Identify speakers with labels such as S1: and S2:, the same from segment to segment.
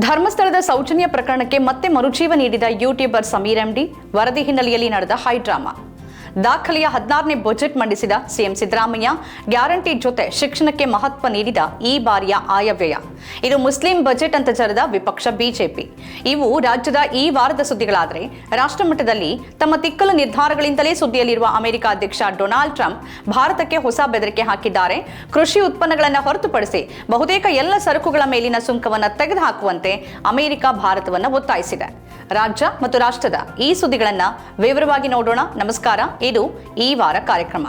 S1: ಧರ್ಮಸ್ಥಳದ ಸೌಜನ್ಯ ಪ್ರಕರಣಕ್ಕೆ ಮತ್ತೆ ಮರುಜೀವ ನೀಡಿದ ಯೂಟ್ಯೂಬರ್ ಸಮೀರ್ ಎಂಡಿ ವರದಿ ಹಿನ್ನೆಲೆಯಲ್ಲಿ ನಡೆದ ಹೈ ಡ್ರಾಮಾ. ದಾಖಲೆಯ 16ನೇ ಬಜೆಟ್ ಮಂಡಿಸಿದ ಸಿಎಂ ಸಿದ್ದರಾಮಯ್ಯ ಗ್ಯಾರಂಟಿ ಜೊತೆ ಶಿಕ್ಷಣಕ್ಕೆ ಮಹತ್ವ ನೀಡಿದ ಈ ಬಾರಿಯ ಆಯವ್ಯಯ. ಇದು ಮುಸ್ಲಿಂ ಬಜೆಟ್ ಅಂತ ಜರದ ವಿಪಕ್ಷ ಬಿಜೆಪಿ. ಇವು ರಾಜ್ಯದ ಈ ವಾರದ ಸುದ್ದಿಗಳಾದರೆ, ರಾಷ್ಟ್ರಮಟ್ಟದಲ್ಲಿ ತಮ್ಮ ತಿಕ್ಕಲು ನಿರ್ಧಾರಗಳಿಂದಲೇ ಸುದ್ದಿಯಲ್ಲಿರುವ ಅಮೆರಿಕ ಅಧ್ಯಕ್ಷ ಡೊನಾಲ್ಡ್ ಟ್ರಂಪ್ ಭಾರತಕ್ಕೆ ಹೊಸ ಬೆದರಿಕೆ ಹಾಕಿದ್ದಾರೆ. ಕೃಷಿ ಉತ್ಪನ್ನಗಳನ್ನು ಹೊರತುಪಡಿಸಿ ಬಹುತೇಕ ಎಲ್ಲ ಸರಕುಗಳ ಮೇಲಿನ ಸುಂಕವನ್ನು ತೆಗೆದುಹಾಕುವಂತೆ ಅಮೆರಿಕ ಭಾರತವನ್ನು ಒತ್ತಾಯಿಸಿದೆ. ರಾಜ್ಯ ಮತ್ತು ರಾಷ್ಟ್ರದ ಈ ಸುದ್ದಿಗಳನ್ನು ವಿವರವಾಗಿ ನೋಡೋಣ. ನಮಸ್ಕಾರ, ಇದು ಈ ವಾರ ಕಾರ್ಯಕ್ರಮ.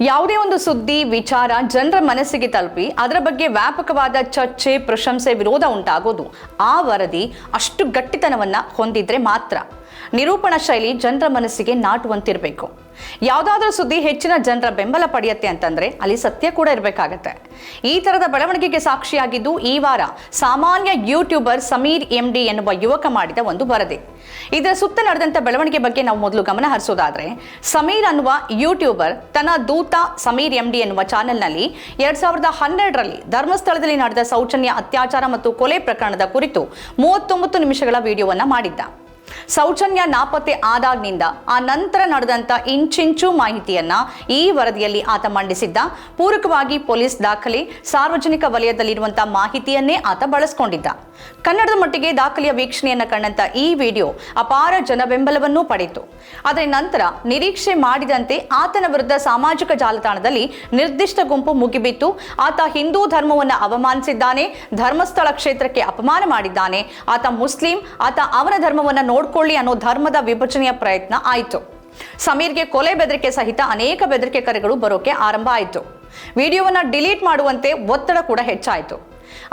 S1: ಯಾವುದೇ ಒಂದು ಸುದ್ದಿ ವಿಚಾರ ಜನರ ಮನಸ್ಸಿಗೆ ತಲುಪಿ ಅದರ ಬಗ್ಗೆ ವ್ಯಾಪಕವಾದ ಚರ್ಚೆ, ಪ್ರಶಂಸೆ, ವಿರೋಧ ಉಂಟಾಗೋದು ಆ ವರದಿ ಅಷ್ಟು ಗಟ್ಟಿತನವನ್ನ ಹೊಂದಿದ್ರೆ ಮಾತ್ರ. ನಿರೂಪಣಾ ಶೈಲಿ ಜನರ ಮನಸ್ಸಿಗೆ ನಾಟುವಂತಿರಬೇಕು. ಯಾವುದಾದ್ರೂ ಸುದ್ದಿ ಹೆಚ್ಚಿನ ಜನರ ಬೆಂಬಲ ಪಡೆಯುತ್ತೆ ಅಂತಂದ್ರೆ ಅಲ್ಲಿ ಸತ್ಯ ಕೂಡ ಇರಬೇಕಾಗತ್ತೆ. ಈ ತರದ ಬೆಳವಣಿಗೆಗೆ ಸಾಕ್ಷಿಯಾಗಿದ್ದು ಈ ವಾರ ಸಾಮಾನ್ಯ ಯೂಟ್ಯೂಬರ್ ಸಮೀರ್ ಎಂಡಿ ಎನ್ನುವ ಯುವಕ ಮಾಡಿದ ಒಂದು ವರದಿ. ಇದರ ಸುತ್ತ ನಡೆದಂತ ಬೆಳವಣಿಗೆ ಬಗ್ಗೆ ನಾವು ಮೊದಲು ಗಮನ ಹರಿಸೋದಾದ್ರೆ, ಸಮೀರ್ ಅನ್ನುವ ಯೂಟ್ಯೂಬರ್ ತನ್ನ ದೂತ ಸಮೀರ್ ಎಂಡಿ ಎನ್ನುವ ಚಾನೆಲ್ನಲ್ಲಿ 2012ರಲ್ಲಿ ಧರ್ಮಸ್ಥಳದಲ್ಲಿ ನಡೆದ ಸೌಜನ್ಯ ಅತ್ಯಾಚಾರ ಮತ್ತು ಕೊಲೆ ಪ್ರಕರಣದ ಕುರಿತು 39 ನಿಮಿಷಗಳ ವಿಡಿಯೋವನ್ನ ಮಾಡಿದ್ದ. ಸೌಜನ್ಯ ನಾಪತ್ತೆ ಆದಾಗ್ನಿಂದ ಆ ನಂತರ ನಡೆದಂತ ಇಂಚಿಂಚು ಮಾಹಿತಿಯನ್ನ ಈ ವರದಿಯಲ್ಲಿ ಆತ ಮಂಡಿಸಿದ್ದ. ಪೂರಕವಾಗಿ ಪೊಲೀಸ್ ದಾಖಲೆ, ಸಾರ್ವಜನಿಕ ವಲಯದಲ್ಲಿರುವಂತಹ ಮಾಹಿತಿಯನ್ನೇ ಆತ ಬಳಸಿಕೊಂಡಿದ್ದ. ಕನ್ನಡದ ಮಟ್ಟಿಗೆ ದಾಖಲೆಯ ವೀಕ್ಷಣೆಯನ್ನ ಕಂಡಂತ ಈ ವಿಡಿಯೋ ಅಪಾರ ಜನ ಬೆಂಬಲವನ್ನೂ ಪಡೆಯಿತು. ಆದರೆ ನಂತರ ನಿರೀಕ್ಷೆ ಮಾಡಿದಂತೆ ಆತನ ವಿರುದ್ಧ ಸಾಮಾಜಿಕ ಜಾಲತಾಣದಲ್ಲಿ ನಿರ್ದಿಷ್ಟ ಗುಂಪು ಮುಗಿಬಿತ್ತು. ಆತ ಹಿಂದೂ ಧರ್ಮವನ್ನು ಅವಮಾನಿಸಿದ್ದಾನೆ, ಧರ್ಮಸ್ಥಳ ಕ್ಷೇತ್ರಕ್ಕೆ ಅಪಮಾನ ಮಾಡಿದ್ದಾನೆ, ಆತ ಮುಸ್ಲಿಂ, ಆತ ಅವನ ಧರ್ಮವನ್ನು ನೋಡ್ಕೊಳ್ಳಿ ಅನ್ನೋ ಧರ್ಮದ ವಿಭಜನೆಯ ಪ್ರಯತ್ನ ಆಯಿತು. ಸಮೀರ್ಗೆ ಕೊಲೆ ಬೆದರಿಕೆ ಸಹಿತ ಅನೇಕ ಬೆದರಿಕೆ ಕರೆಗಳು ಬರೋಕೆ ಆರಂಭ ಆಯಿತು. ವಿಡಿಯೋವನ್ನ ಡಿಲೀಟ್ ಮಾಡುವಂತೆ ಒತ್ತಡ ಕೂಡ ಹೆಚ್ಚಾಯಿತು.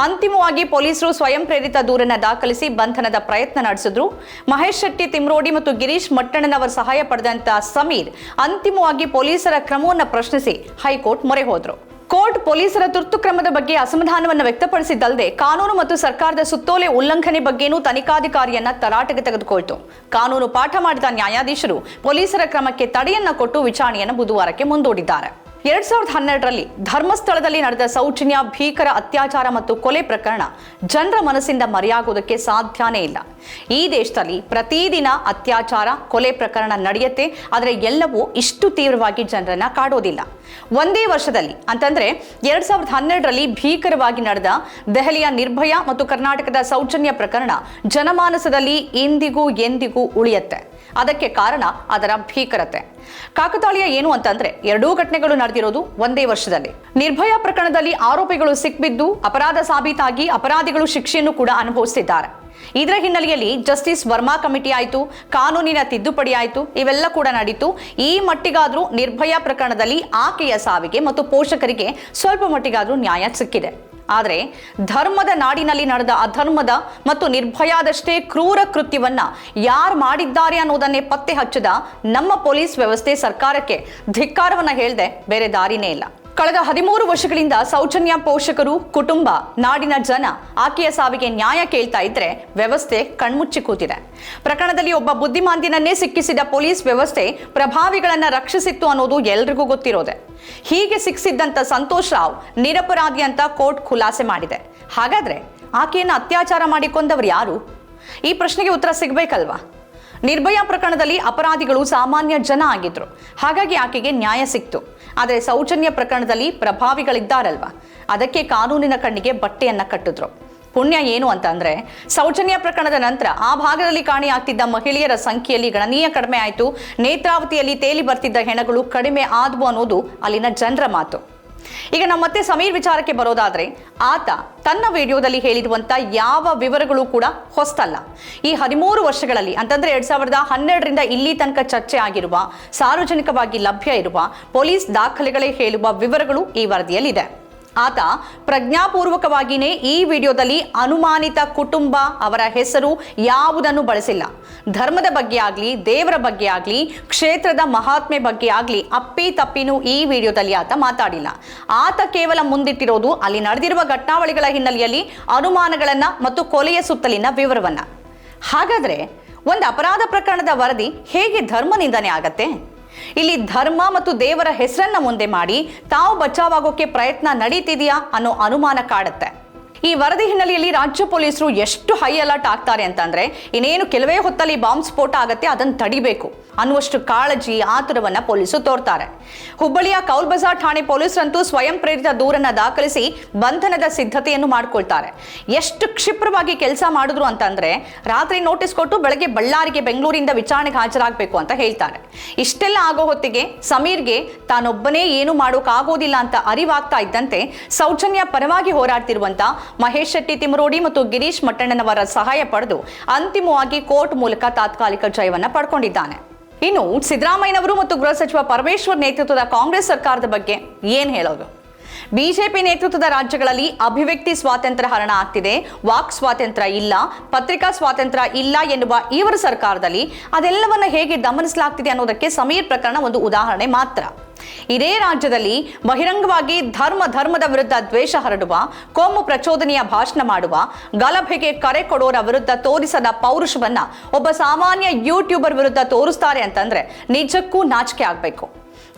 S1: ಅಂತಿಮವಾಗಿ ಪೊಲೀಸರು ಸ್ವಯಂ ಪ್ರೇರಿತ ದೂರನ್ನ ದಾಖಲಿಸಿ ಬಂಧನದ ಪ್ರಯತ್ನ ನಡೆಸಿದ್ರು. ಮಹೇಶ್ ಶೆಟ್ಟಿ ತಿಮ್ರೋಡಿ ಮತ್ತು ಗಿರೀಶ್ ಮಟ್ಟಣ್ಣನವರ ಸಹಾಯ ಪಡೆದಂತ ಸಮೀರ್ ಅಂತಿಮವಾಗಿ ಪೊಲೀಸರ ಕ್ರಮವನ್ನು ಪ್ರಶ್ನಿಸಿ ಹೈಕೋರ್ಟ್ ಮೊರೆ ಹೋದ್ರು. ಕೋರ್ಟ್ ಪೊಲೀಸರ ತುರ್ತು ಕ್ರಮದ ಬಗ್ಗೆ ಅಸಮಾಧಾನವನ್ನು ವ್ಯಕ್ತಪಡಿಸಿದ್ದಲ್ಲದೆ ಕಾನೂನು ಮತ್ತು ಸರ್ಕಾರದ ಸುತ್ತೋಲೆ ಉಲ್ಲಂಘನೆ ಬಗ್ಗೆನೂ ತನಿಖಾಧಿಕಾರಿಯನ್ನ ತರಾಟೆಗೆ ತೆಗೆದುಕೊಳ್ತು. ಕಾನೂನು ಪಾಠ ಮಾಡಿದ ನ್ಯಾಯಾಧೀಶರು ಪೊಲೀಸರ ಕ್ರಮಕ್ಕೆ ತಡೆಯನ್ನ ಕೊಟ್ಟು ವಿಚಾರಣೆಯನ್ನು ಬುಧವಾರಕ್ಕೆ ಮುಂದೂಡಿದ್ದಾರೆ. 2012ರಲ್ಲಿ ಧರ್ಮಸ್ಥಳದಲ್ಲಿ ನಡೆದ ಸೌಜನ್ಯ ಭೀಕರ ಅತ್ಯಾಚಾರ ಮತ್ತು ಕೊಲೆ ಪ್ರಕರಣ ಜನರ ಮನಸ್ಸಿಂದ ಮರೆಯಾಗುವುದಕ್ಕೆ ಸಾಧ್ಯನೇ ಇಲ್ಲ. ಈ ದೇಶದಲ್ಲಿ ಪ್ರತಿದಿನ ಅತ್ಯಾಚಾರ, ಕೊಲೆ ಪ್ರಕರಣ ನಡೆಯುತ್ತೆ, ಆದರೆ ಎಲ್ಲವೂ ಇಷ್ಟು ತೀವ್ರವಾಗಿ ಜನರನ್ನ ಕಾಡೋದಿಲ್ಲ. ಒಂದೇ ವರ್ಷದಲ್ಲಿ ಅಂತಂದ್ರೆ 2012ರಲ್ಲಿ ಭೀಕರವಾಗಿ ನಡೆದ ದೆಹಲಿಯ ನಿರ್ಭಯ ಮತ್ತು ಕರ್ನಾಟಕದ ಸೌಜನ್ಯ ಪ್ರಕರಣ ಜನಮಾನಸದಲ್ಲಿ ಇಂದಿಗೂ ಎಂದಿಗೂ ಉಳಿಯುತ್ತೆ. ಅದಕ್ಕೆ ಕಾರಣ ಅದರ ಭೀಕರತೆ. ಕಾಕತಾಳೀಯ ಏನು ಅಂತಂದ್ರೆ, ಎರಡೂ ಘಟನೆಗಳು ನಡೆದಿರೋದು ಒಂದೇ ವರ್ಷದಲ್ಲಿ. ನಿರ್ಭಯ ಪ್ರಕರಣದಲ್ಲಿ ಆರೋಪಿಗಳು ಸಿಕ್ಬಿದ್ದು ಅಪರಾಧ ಸಾಬೀತಾಗಿ ಅಪರಾಧಿಗಳು ಶಿಕ್ಷೆಯನ್ನು ಕೂಡ ಅನುಭವಿಸಿದ್ದಾರೆ. ಇದರ ಹಿನ್ನೆಲೆಯಲ್ಲಿ ಜಸ್ಟಿಸ್ ವರ್ಮಾ ಕಮಿಟಿ ಆಯಿತು, ಕಾನೂನಿನ ತಿದ್ದುಪಡಿ ಆಯಿತು, ಇವೆಲ್ಲ ಕೂಡ ನಡೀತು. ಈ ಮಟ್ಟಿಗಾದ್ರೂ ನಿರ್ಭಯ ಪ್ರಕರಣದಲ್ಲಿ ಆಕೆಯ ಸಾವಿಗೆ ಮತ್ತು ಪೋಷಕರಿಗೆ ಸ್ವಲ್ಪ ಮಟ್ಟಿಗಾದ್ರೂ ನ್ಯಾಯ ಸಿಕ್ಕಿದೆ. ಆದರೆ ಧರ್ಮದ ನಾಡಿನಲ್ಲಿ ನಡೆದ ಅಧರ್ಮದ ಮತ್ತು ನಿರ್ಭಯಾದಷ್ಟೇ ಕ್ರೂರ ಕೃತ್ಯವನ್ನ ಯಾರು ಮಾಡಿದ್ದಾರೆ ಅನ್ನೋದನ್ನೇ ಪತ್ತೆ ಹಚ್ಚದ ನಮ್ಮ ಪೊಲೀಸ್ ವ್ಯವಸ್ಥೆ ಸರ್ಕಾರಕ್ಕೆ ಧಿಕ್ಕಾರವನ್ನ ಹೇಳದೆ ಬೇರೆ ದಾರಿನೇ ಇಲ್ಲ. ಕಳೆದ 13 ವರ್ಷಗಳಿಂದ ಸೌಜನ್ಯ ಪೋಷಕರು, ಕುಟುಂಬ, ನಾಡಿನ ಜನ ಆಕೆಯ ಸಾವಿಗೆ ನ್ಯಾಯ ಕೇಳ್ತಾ ಇದ್ರೆ ವ್ಯವಸ್ಥೆ ಕಣ್ಮುಚ್ಚಿ ಕೂತಿದೆ. ಪ್ರಕರಣದಲ್ಲಿ ಒಬ್ಬ ಬುದ್ಧಿಮಾಂದ್ಯನನ್ನೇ ಸಿಕ್ಕಿಸಿದ ಪೊಲೀಸ್ ವ್ಯವಸ್ಥೆ ಪ್ರಭಾವಿಗಳನ್ನ ರಕ್ಷಿಸಿತ್ತು ಅನ್ನೋದು ಎಲ್ರಿಗೂ ಗೊತ್ತಿರೋದೆ. ಹೀಗೆ ಸಿಕ್ಕಿಸಿದ್ದಂತ ಸಂತೋಷ್ ರಾವ್ ನಿರಪರಾಧಿ ಅಂತ ಕೋರ್ಟ್ ಖುಲಾಸೆ ಮಾಡಿದೆ. ಹಾಗಾದ್ರೆ ಆಕೆಯನ್ನು ಅತ್ಯಾಚಾರ ಮಾಡಿಕೊಂಡವರು ಯಾರು? ಈ ಪ್ರಶ್ನೆಗೆ ಉತ್ತರ ಸಿಗ್ಬೇಕಲ್ವಾ? ನಿರ್ಭಯ ಪ್ರಕರಣದಲ್ಲಿ ಅಪರಾಧಿಗಳು ಸಾಮಾನ್ಯ ಜನ ಆಗಿದ್ರು, ಹಾಗಾಗಿ ಆಕೆಗೆ ನ್ಯಾಯ ಸಿಕ್ತು. ಆದರೆ ಸೌಜನ್ಯ ಪ್ರಕರಣದಲ್ಲಿ ಪ್ರಭಾವಿಗಳಿದ್ದಾರಲ್ವಾ, ಅದಕ್ಕೆ ಕಾನೂನಿನ ಕಣ್ಣಿಗೆ ಬಟ್ಟೆಯನ್ನ ಕಟ್ಟಿದ್ರು. ಪುಣ್ಯ ಏನು ಅಂತಂದ್ರೆ, ಸೌಜನ್ಯ ಪ್ರಕರಣದ ನಂತರ ಆ ಭಾಗದಲ್ಲಿ ಕಾಣೆಯಾಗ್ತಿದ್ದ ಮಹಿಳೆಯರ ಸಂಖ್ಯೆಯಲ್ಲಿ ಗಣನೀಯ ಕಡಿಮೆ ಆಯಿತು. ನೇತ್ರಾವತಿಯಲ್ಲಿ ತೇಲಿ ಬರ್ತಿದ್ದ ಹೆಣಗಳು ಕಡಿಮೆ ಆದವು ಅನ್ನೋದು ಅಲ್ಲಿನ ಜನರ ಮಾತು. ಈಗ ನಾವು ಮತ್ತೆ ಸಮೀರ್ ವಿಚಾರಕ್ಕೆ ಬರೋದಾದ್ರೆ, ಆತ ತನ್ನ ವಿಡಿಯೋದಲ್ಲಿ ಹೇಳಿರುವಂತ ಯಾವ ವಿವರಗಳು ಕೂಡ ಹೊಸ್ತಲ್ಲ. ಈ 13 ವರ್ಷಗಳಲ್ಲಿ ಅಂತಂದ್ರೆ 2012ರಿಂದ ಇಲ್ಲಿ ತನಕ ಚರ್ಚೆ ಆಗಿರುವ, ಸಾರ್ವಜನಿಕವಾಗಿ ಲಭ್ಯ ಇರುವ ಪೊಲೀಸ್ ದಾಖಲೆಗಳೇ ಹೇಳುವ ವಿವರಗಳು ಈ ವರದಿಯಲ್ಲಿದೆ. ಆತ ಪ್ರಜ್ಞಾಪೂರ್ವಕವಾಗಿಯೇ ಈ ವಿಡಿಯೋದಲ್ಲಿ ಅನುಮಾನಿತ ಕುಟುಂಬ, ಅವರ ಹೆಸರು ಯಾವುದನ್ನು ಬಳಸಿಲ್ಲ. ಧರ್ಮದ ಬಗ್ಗೆ ಆಗ್ಲಿ, ದೇವರ ಬಗ್ಗೆ ಆಗ್ಲಿ, ಕ್ಷೇತ್ರದ ಮಹಾತ್ಮೆ ಬಗ್ಗೆ ಆಗ್ಲಿ ಅಪ್ಪಿ ತಪ್ಪಿನೂ ಈ ವಿಡಿಯೋದಲ್ಲಿ ಆತ ಮಾತಾಡಿಲ್ಲ. ಆತ ಕೇವಲ ಮುಂದಿಟ್ಟಿರೋದು ಅಲ್ಲಿ ನಡೆದಿರುವ ಘಟನಾವಳಿಗಳ ಹಿನ್ನೆಲೆಯಲ್ಲಿ ಅನುಮಾನಗಳನ್ನ ಮತ್ತು ಕೊಲೆಯ ಸುತ್ತಲಿನ ವಿವರವನ್ನ. ಹಾಗಾದ್ರೆ ಒಂದು ಅಪರಾಧ ಪ್ರಕರಣದ ವರದಿ ಹೇಗೆ ಧರ್ಮ ನಿಂದನೆ ಆಗತ್ತೆ? ಇಲ್ಲಿ ಧರ್ಮ ಮತ್ತು ದೇವರ ಹೆಸರನ್ನ ಮುಂದೆ ಮಾಡಿ ತಾವು ಬಚಾವಾಗೋಕೆ ಪ್ರಯತ್ನ ನಡೀತಿದೆಯಾ ಅನ್ನೋ ಅನುಮಾನ ಕಾಡುತ್ತೆ. ಈ ವರದಿ ಹಿನ್ನೆಲೆಯಲ್ಲಿ ರಾಜ್ಯ ಪೊಲೀಸರು ಎಷ್ಟು ಹೈ ಅಲರ್ಟ್ ಆಗ್ತಾರೆ ಅಂತಂದ್ರೆ ಇನ್ನೇನು ಕೆಲವೇ ಹೊತ್ತಲ್ಲಿ ಬಾಂಬ್ ಸ್ಫೋಟ ಆಗತ್ತೆ, ಅದನ್ನು ತಡಿಬೇಕು ಅನ್ನುವಷ್ಟು ಕಾಳಜಿ ಆತುರವನ್ನ ಪೊಲೀಸರು ತೋರ್ತಾರೆ. ಹುಬ್ಬಳ್ಳಿಯ ಕೌಲ್ ಬಜಾರ್ ಠಾಣೆ ಪೊಲೀಸರಂತೂ ಸ್ವಯಂ ಪ್ರೇರಿತ ದೂರನ್ನ ದಾಖಲಿಸಿ ಬಂಧನದ ಸಿದ್ಧತೆಯನ್ನು ಮಾಡ್ಕೊಳ್ತಾರೆ. ಎಷ್ಟು ಕ್ಷಿಪ್ರವಾಗಿ ಕೆಲಸ ಮಾಡಿದ್ರು ಅಂತಂದ್ರೆ ರಾತ್ರಿ ನೋಟಿಸ್ ಕೊಟ್ಟು ಬೆಳಗ್ಗೆ ಬಳ್ಳಾರಿಗೆ ಬೆಂಗಳೂರಿಂದ ವಿಚಾರಣೆಗೆ ಹಾಜರಾಗಬೇಕು ಅಂತ ಹೇಳ್ತಾರೆ. ಇಷ್ಟೆಲ್ಲ ಆಗೋ ಹೊತ್ತಿಗೆ ಸಮೀರ್ಗೆ ತಾನೊಬ್ಬನೇ ಏನು ಮಾಡೋಕ್ಕಾಗೋದಿಲ್ಲ ಅಂತ ಅರಿವಾಗ್ತಾ ಇದ್ದಂತೆ ಸೌಜನ್ಯ ಪರವಾಗಿ ಹೋರಾಡ್ತಿರುವಂತ ಮಹೇಶ್ ಶೆಟ್ಟಿ ತಿಮರೋಡಿ ಮತ್ತು ಗಿರೀಶ್ ಮಟ್ಟಣ್ಣನವರ ಸಹಾಯ ಪಡೆದು ಅಂತಿಮವಾಗಿ ಕೋರ್ಟ್ ಮೂಲಕ ತಾತ್ಕಾಲಿಕ ಜಯವನ್ನ ಪಡ್ಕೊಂಡಿದ್ದಾನೆ. ಇನ್ನು ಸಿದ್ದರಾಮಯ್ಯನವರು ಮತ್ತು ಗೃಹ ಸಚಿವ ಪರಮೇಶ್ವರ್ ನೇತೃತ್ವದ ಕಾಂಗ್ರೆಸ್ ಸರ್ಕಾರದ ಬಗ್ಗೆ ಏನ್ ಹೇಳೋದು? ಬಿಜೆಪಿ ನೇತೃತ್ವದ ರಾಜ್ಯಗಳಲ್ಲಿ ಅಭಿವ್ಯಕ್ತಿ ಸ್ವಾತಂತ್ರ್ಯ ಹರಣ ಆಗ್ತಿದೆ, ವಾಕ್ ಸ್ವಾತಂತ್ರ್ಯ ಇಲ್ಲ, ಪತ್ರಿಕಾ ಸ್ವಾತಂತ್ರ್ಯ ಇಲ್ಲ ಎನ್ನುವ ಇವರ ಸರ್ಕಾರದಲ್ಲಿ ಅದೆಲ್ಲವನ್ನ ಹೇಗೆ ದಮನಿಸಲಾಗ್ತಿದೆ ಅನ್ನೋದಕ್ಕೆ ಸಮೀರ್ ಪ್ರಕರಣ ಒಂದು ಉದಾಹರಣೆ ಮಾತ್ರ. ಇದೇ ರಾಜ್ಯದಲ್ಲಿ ಬಹಿರಂಗವಾಗಿ ಧರ್ಮದ ವಿರುದ್ಧ ದ್ವೇಷ ಹರಡುವ, ಕೋಮು ಪ್ರಚೋದನೆಯ ಭಾಷಣ ಮಾಡುವ, ಗಲಭೆಗೆ ಕರೆ ಕೊಡೋರ ವಿರುದ್ಧ ತೋರಿಸದ ಪೌರುಷವನ್ನ ಒಬ್ಬ ಸಾಮಾನ್ಯ ಯೂಟ್ಯೂಬರ್ ವಿರುದ್ಧ ತೋರಿಸ್ತಾರೆ ಅಂತಂದ್ರೆ ನಿಜಕ್ಕೂ ನಾಚಿಕೆ ಆಗ್ಬೇಕು.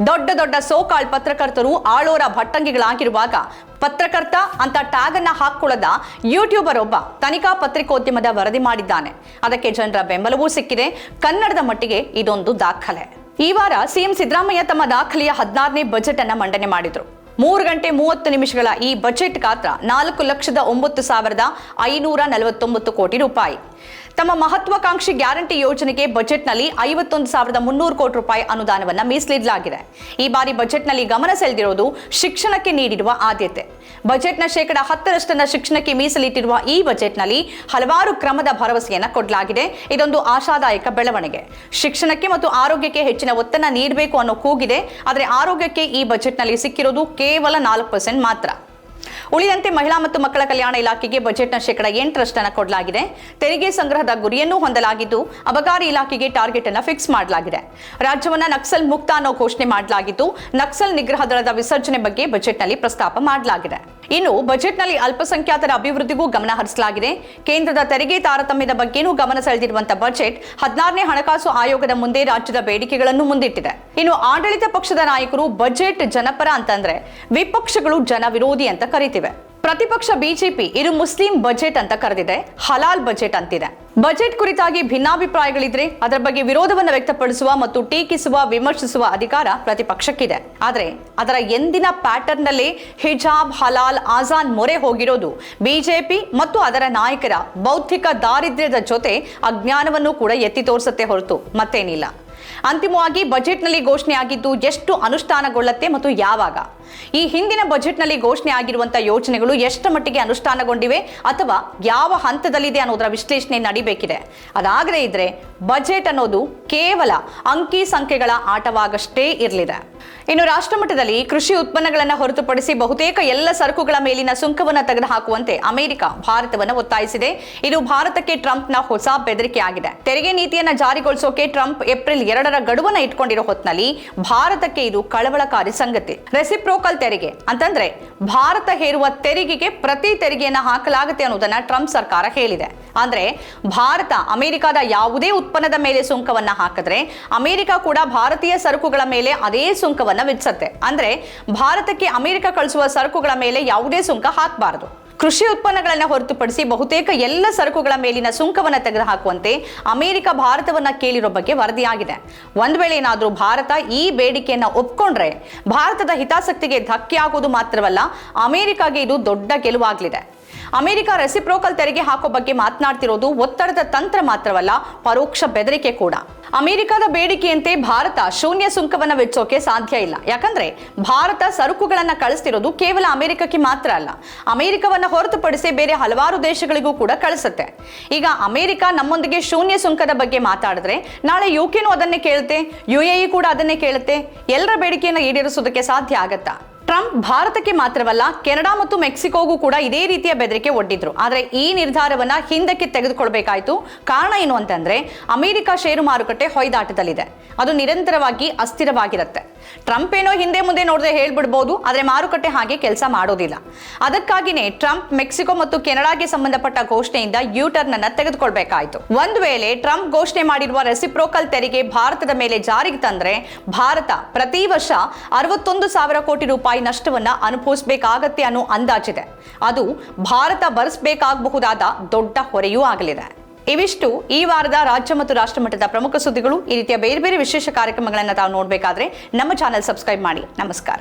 S1: ದೊಡ್ಡ ಸೋಕಾಳ್ ಪತ್ರಕರ್ತರು ಆಳೋರ ಭಟ್ಟಂಗಿಗಳಾಗಿರುವಾಗ ಪತ್ರಕರ್ತ ಅಂತ ಟ್ಯಾಗ್ ಅನ್ನ ಹಾಕೊಳ್ಳದ ಯೂಟ್ಯೂಬರ್ ಒಬ್ಬ ತನಿಖಾ ಪತ್ರಿಕೋದ್ಯಮದ ವರದಿ ಮಾಡಿದ್ದಾನೆ. ಅದಕ್ಕೆ ಜನರ ಬೆಂಬಲವೂ ಸಿಕ್ಕಿದೆ. ಕನ್ನಡದ ಮಟ್ಟಿಗೆ ಇದೊಂದು ದಾಖಲೆ. ಈ ವಾರ ಸಿಎಂ ಸಿದ್ದರಾಮಯ್ಯ ತಮ್ಮ ದಾಖಲೆಯ 16ನೇ ಬಜೆಟ್ ಅನ್ನ ಮಂಡನೆ ಮಾಡಿದ್ರು. 3 ಗಂಟೆ 30 ನಿಮಿಷಗಳ ಈ ಬಜೆಟ್ ಗಾತ್ರ 4,09,549 ಕೋಟಿ ರೂಪಾಯಿ. ತಮ್ಮ ಮಹತ್ವಾಕಾಂಕ್ಷಿ ಗ್ಯಾರಂಟಿ ಯೋಜನೆಗೆ ಬಜೆಟ್ನಲ್ಲಿ 51,300 ಕೋಟಿ ರೂಪಾಯಿ ಅನುದಾನವನ್ನ ಮೀಸಲಿಡಲಾಗಿದೆ. ಈ ಬಾರಿ ಬಜೆಟ್ನಲ್ಲಿ ಗಮನ ಸೆಳೆದಿರೋದು ಶಿಕ್ಷಣಕ್ಕೆ ನೀಡಿರುವ ಆದ್ಯತೆ. ಬಜೆಟ್ನ 10% ಶಿಕ್ಷಣಕ್ಕೆ ಮೀಸಲಿಟ್ಟಿರುವ ಈ ಬಜೆಟ್ನಲ್ಲಿ ಹಲವಾರು ಕ್ರಮದ ಭರವಸೆಯನ್ನ ಕೊಡಲಾಗಿದೆ. ಇದೊಂದು ಆಶಾದಾಯಕ ಬೆಳವಣಿಗೆ. ಶಿಕ್ಷಣಕ್ಕೆ ಮತ್ತು ಆರೋಗ್ಯಕ್ಕೆ ಹೆಚ್ಚಿನ ಒತ್ತನ್ನ ನೀಡಬೇಕು ಅನ್ನೋ ಕೂಗಿದೆ. ಆದರೆ ಆರೋಗ್ಯಕ್ಕೆ ಈ ಬಜೆಟ್ನಲ್ಲಿ ಸಿಕ್ಕಿರೋದು ಕೇವಲ 4% ಮಾತ್ರ. ಉಳಿದಂತೆ ಮಹಿಳಾ ಮತ್ತು ಮಕ್ಕಳ ಕಲ್ಯಾಣ ಇಲಾಖೆಗೆ ಬಜೆಟ್ನ 8% ಕೊಡಲಾಗಿದೆ. ತೆರಿಗೆ ಸಂಗ್ರಹದ ಗುರಿಯನ್ನು ಹೊಂದಲಾಗಿದ್ದು ಅಬಕಾರಿ ಇಲಾಖೆಗೆ ಟಾರ್ಗೆಟ್ ಅನ್ನು ಫಿಕ್ಸ್ ಮಾಡಲಾಗಿದೆ. ರಾಜ್ಯವನ್ನ ನಕ್ಸಲ್ ಮುಕ್ತ ಅನ್ನೋ ಘೋಷಣೆ ಮಾಡಲಾಗಿದ್ದು ನಕ್ಸಲ್ ನಿಗ್ರಹ ದಳದ ವಿಸರ್ಜನೆ ಬಗ್ಗೆ ಬಜೆಟ್ನಲ್ಲಿ ಪ್ರಸ್ತಾಪ ಮಾಡಲಾಗಿದೆ. ಇನ್ನು ಬಜೆಟ್ನಲ್ಲಿ ಅಲ್ಪಸಂಖ್ಯಾತರ ಅಭಿವೃದ್ಧಿಗೂ ಗಮನ ಹರಿಸಲಾಗಿದೆ. ಕೇಂದ್ರದ ತೆರಿಗೆ ತಾರತಮ್ಯದ ಬಗ್ಗೆನೂ ಗಮನ ಸೆಳೆದಿರುವಂತಹ ಬಜೆಟ್ 16ನೇ ಹಣಕಾಸು ಆಯೋಗದ ಮುಂದೆ ರಾಜ್ಯದ ಬೇಡಿಕೆಗಳನ್ನು ಮುಂದಿಟ್ಟಿದೆ. ಇನ್ನು ಆಡಳಿತ ಪಕ್ಷದ ನಾಯಕರು ಬಜೆಟ್ ಜನಪರ ಅಂತಂದ್ರೆ ವಿಪಕ್ಷಗಳು ಜನ ವಿರೋಧಿ ಅಂತ ಕರೀತಿವೆ. ಪ್ರತಿಪಕ್ಷ ಬಿಜೆಪಿ ಇದು ಮುಸ್ಲಿಂ ಬಜೆಟ್ ಅಂತ ಕರೆದಿದೆ, ಹಲಾಲ್ ಬಜೆಟ್ ಅಂತಿದೆ. ಬಜೆಟ್ ಕುರಿತಾಗಿ ಭಿನ್ನಾಭಿಪ್ರಾಯಗಳಿದ್ರೆ ಅದರ ಬಗ್ಗೆ ವಿರೋಧವನ್ನು ವ್ಯಕ್ತಪಡಿಸುವ ಮತ್ತು ಟೀಕಿಸುವ, ವಿಮರ್ಶಿಸುವ ಅಧಿಕಾರ ಪ್ರತಿಪಕ್ಷಕ್ಕಿದೆ. ಆದರೆ ಅದರ ಎಂದಿನ ಪ್ಯಾಟರ್ನ್ ನಲ್ಲಿ ಹಿಜಾಬ್, ಹಲಾಲ್, ಆಜಾನ್ ಮೊರೆ ಹೋಗಿರೋದು ಬಿಜೆಪಿ ಮತ್ತು ಅದರ ನಾಯಕರ ಬೌದ್ಧಿಕ ದಾರಿದ್ರ್ಯದ ಜೊತೆ ಅಜ್ಞಾನವನ್ನು ಕೂಡ ಎತ್ತಿ ತೋರಿಸುತ್ತೆ ಹೊರತು ಮತ್ತೇನಿಲ್ಲ. ಅಂತಿಮವಾಗಿ ಬಜೆಟ್ನಲ್ಲಿ ಘೋಷಣೆ ಆಗಿದ್ದು ಎಷ್ಟು ಅನುಷ್ಠಾನಗೊಳ್ಳುತ್ತೆ ಮತ್ತು ಯಾವಾಗ? ಈ ಹಿಂದಿನ ಬಜೆಟ್ನಲ್ಲಿ ಘೋಷಣೆ ಆಗಿರುವಂತಹ ಯೋಜನೆಗಳು ಎಷ್ಟು ಮಟ್ಟಿಗೆ ಅನುಷ್ಠಾನಗೊಂಡಿವೆ ಅಥವಾ ಯಾವ ಹಂತದಲ್ಲಿದೆ ಅನ್ನೋದರ ವಿಶ್ಲೇಷಣೆ ನಡೀಬೇಕಿದೆ. ಅದಾಗದೇ ಇದ್ರೆ ಬಜೆಟ್ ಅನ್ನೋದು ಕೇವಲ ಅಂಕಿ ಸಂಖ್ಯೆಗಳ ಆಟವಾಗಷ್ಟೇ ಇರಲಿದೆ. ಇನ್ನು ರಾಷ್ಟ್ರಮಟ್ಟದಲ್ಲಿ ಕೃಷಿ ಉತ್ಪನ್ನಗಳನ್ನು ಹೊರತುಪಡಿಸಿ ಬಹುತೇಕ ಎಲ್ಲ ಸರಕುಗಳ ಮೇಲಿನ ಸುಂಕವನ್ನು ತೆಗೆದುಹಾಕುವಂತೆ ಅಮೆರಿಕ ಭಾರತವನ್ನು ಒತ್ತಾಯಿಸಿದೆ. ಇದು ಭಾರತಕ್ಕೆ ಟ್ರಂಪ್ನ ಹೊಸ ಬೆದರಿಕೆಯಾಗಿದೆ. ತೆರಿಗೆ ನೀತಿಯನ್ನ ಜಾರಿಗೊಳಿಸೋಕೆ ಟ್ರಂಪ್ ಏಪ್ರಿಲ್ 2ರ ಗಡುವನ್ನ ಇಟ್ಕೊಂಡಿರೋ ಹೊತ್ತಿನಲ್ಲಿ ಭಾರತಕ್ಕೆ ಇದು ಕಳವಳಕಾರಿ ಸಂಗತಿ. ರೆಸಿಪ್ರೋಕಲ್ ತೆರಿಗೆ ಅಂತಂದ್ರೆ ಭಾರತ ಹೇರುವ ತೆರಿಗೆಗೆ ಪ್ರತಿ ತೆರಿಗೆಯನ್ನ ಹಾಕಲಾಗುತ್ತೆ ಅನ್ನೋದನ್ನ ಟ್ರಂಪ್ ಸರ್ಕಾರ ಹೇಳಿದೆ. ಅಂದ್ರೆ ಭಾರತ ಅಮೆರಿಕದ ಯಾವುದೇ ಉತ್ಪನ್ನದ ಮೇಲೆ ಸುಂಕವನ್ನ ಹಾಕಿದ್ರೆ ಅಮೆರಿಕ ಕೂಡ ಭಾರತೀಯ ಸರಕುಗಳ ಮೇಲೆ ಅದೇ ಸುಂಕವನ್ನ ವಿಧಿಸುತ್ತೆ. ಅಂದ್ರೆ ಭಾರತಕ್ಕೆ ಅಮೆರಿಕ ಕಳಿಸುವ ಸರಕುಗಳ ಮೇಲೆ ಯಾವುದೇ ಸುಂಕ ಹಾಕಬಾರದು. ಕೃಷಿ ಉತ್ಪನ್ನಗಳನ್ನು ಹೊರತುಪಡಿಸಿ ಬಹುತೇಕ ಎಲ್ಲ ಸರಕುಗಳ ಮೇಲಿನ ಸುಂಕವನ್ನು ತೆಗೆದುಹಾಕುವಂತೆ ಅಮೆರಿಕ ಭಾರತವನ್ನ ಕೇಳಿರೋ ಬಗ್ಗೆ ವರದಿಯಾಗಿದೆ. ಒಂದ್ ವೇಳೆ ಏನಾದ್ರೂ ಭಾರತ ಈ ಬೇಡಿಕೆಯನ್ನ ಒಪ್ಕೊಂಡ್ರೆ ಭಾರತದ ಹಿತಾಸಕ್ತಿಗೆ ಧಕ್ಕೆ ಆಗೋದು ಮಾತ್ರವಲ್ಲ, ಅಮೆರಿಕಾಗೆ ಇದು ದೊಡ್ಡ ಗೆಲುವಾಗಲಿದೆ. ಅಮೆರಿಕ ರೆಸಿಪ್ರೋಕಲ್ ತೆರಿಗೆ ಹಾಕೋ ಬಗ್ಗೆ ಮಾತನಾಡ್ತಿರೋದು ಒತ್ತಡದ ತಂತ್ರ ಮಾತ್ರವಲ್ಲ, ಪರೋಕ್ಷ ಬೆದರಿಕೆ ಕೂಡ. ಅಮೆರಿಕದ ಬೇಡಿಕೆಯಂತೆ ಭಾರತ ಶೂನ್ಯ ಸುಂಕವನ್ನ ವಿಧಿಸೋಕೆ ಸಾಧ್ಯ ಇಲ್ಲ. ಯಾಕಂದ್ರೆ ಭಾರತ ಸರಕುಗಳನ್ನ ಕಳಿಸ್ತಿರೋದು ಕೇವಲ ಅಮೆರಿಕಕ್ಕೆ ಮಾತ್ರ ಅಲ್ಲ, ಅಮೆರಿಕವನ್ನ ಹೊರತುಪಡಿಸಿ ಬೇರೆ ಹಲವಾರು ದೇಶಗಳಿಗೂ ಕೂಡ ಕಳಿಸುತ್ತೆ. ಈಗ ಅಮೆರಿಕ ನಮ್ಮೊಂದಿಗೆ ಶೂನ್ಯ ಸುಂಕದ ಬಗ್ಗೆ ಮಾತಾಡಿದ್ರೆ ನಾಳೆ ಯುಕೆನೂ ಅದನ್ನೇ ಕೇಳುತ್ತೆ, UAE ಕೂಡ ಅದನ್ನೇ ಕೇಳುತ್ತೆ. ಎಲ್ಲರ ಬೇಡಿಕೆಯನ್ನು ಈಡೇರಿಸೋದಕ್ಕೆ ಸಾಧ್ಯ ಆಗತ್ತಾ? ಟ್ರಂಪ್ ಭಾರತಕ್ಕೆ ಮಾತ್ರವಲ್ಲ ಕೆನಡಾ ಮತ್ತು ಮೆಕ್ಸಿಕೋಗೂ ಕೂಡ ಇದೇ ರೀತಿಯ ಬೆದರಿಕೆ ಒಡ್ಡಿದ್ರು. ಆದರೆ ಈ ನಿರ್ಧಾರವನ್ನ ಹಿಂದಕ್ಕೆ ತೆಗೆದುಕೊಳ್ಬೇಕಾಯ್ತು. ಕಾರಣ ಏನು ಅಂತಂದ್ರೆ ಅಮೆರಿಕ ಷೇರು ಮಾರುಕಟ್ಟೆ ಹೊಯ್ದಾಟದಲ್ಲಿದೆ. ಅದು ನಿರಂತರವಾಗಿ ಅಸ್ಥಿರವಾಗಿರುತ್ತೆ. ಟ್ರಂಪ್ ಏನೋ ಹಿಂದೆ ಮುಂದೆ ನೋಡದೆ ಹೇಳ್ಬಿಡ್ಬೋದು, ಆದರೆ ಮಾರುಕಟ್ಟೆ ಹಾಗೆ ಕೆಲಸ ಮಾಡೋದಿಲ್ಲ. ಅದಕ್ಕಾಗಿನೇ ಟ್ರಂಪ್ ಮೆಕ್ಸಿಕೋ ಮತ್ತು ಕೆನಡಾಗೆ ಸಂಬಂಧಪಟ್ಟ ಘೋಷಣೆಯಿಂದ ಯೂಟರ್ನ್ ಅನ್ನ ತೆಗೆದುಕೊಳ್ಬೇಕಾಯ್ತು. ಒಂದು ವೇಳೆ ಟ್ರಂಪ್ ಘೋಷಣೆ ಮಾಡಿರುವ ರೆಸಿಪ್ರೋಕಲ್ ತೆರಿಗೆ ಭಾರತದ ಮೇಲೆ ಜಾರಿಗೆ ತಂದ್ರೆ ಭಾರತ ಪ್ರತಿ ವರ್ಷ 61,000 ಕೋಟಿ ರೂಪಾಯಿ ನಷ್ಟವನ್ನ ಅನುಭವಿಸಬೇಕಾಗತ್ತೆ ಅನ್ನೋ ಅಂದಾಜಿದೆ. ಅದು ಭಾರತ ಭರಿಸಬೇಕಾಗಬಹುದಾದ ದೊಡ್ಡ ಹೊರೆಯೂ ಆಗಲಿದೆ. ಇವಿಷ್ಟು ಈ ವಾರದ ರಾಜ್ಯ ಮತ್ತು ರಾಷ್ಟ್ರ ಮಟ್ಟದ ಪ್ರಮುಖ ಸುದ್ದಿಗಳು. ಈ ರೀತಿಯ ಬೇರೆ ಬೇರೆ ವಿಶೇಷ ಕಾರ್ಯಕ್ರಮಗಳನ್ನು ತಾವು ನೋಡಬೇಕಾದ್ರೆ ನಮ್ಮ ಚಾನೆಲ್ ಸಬ್ಸ್ಕ್ರೈಬ್ ಮಾಡಿ. ನಮಸ್ಕಾರ.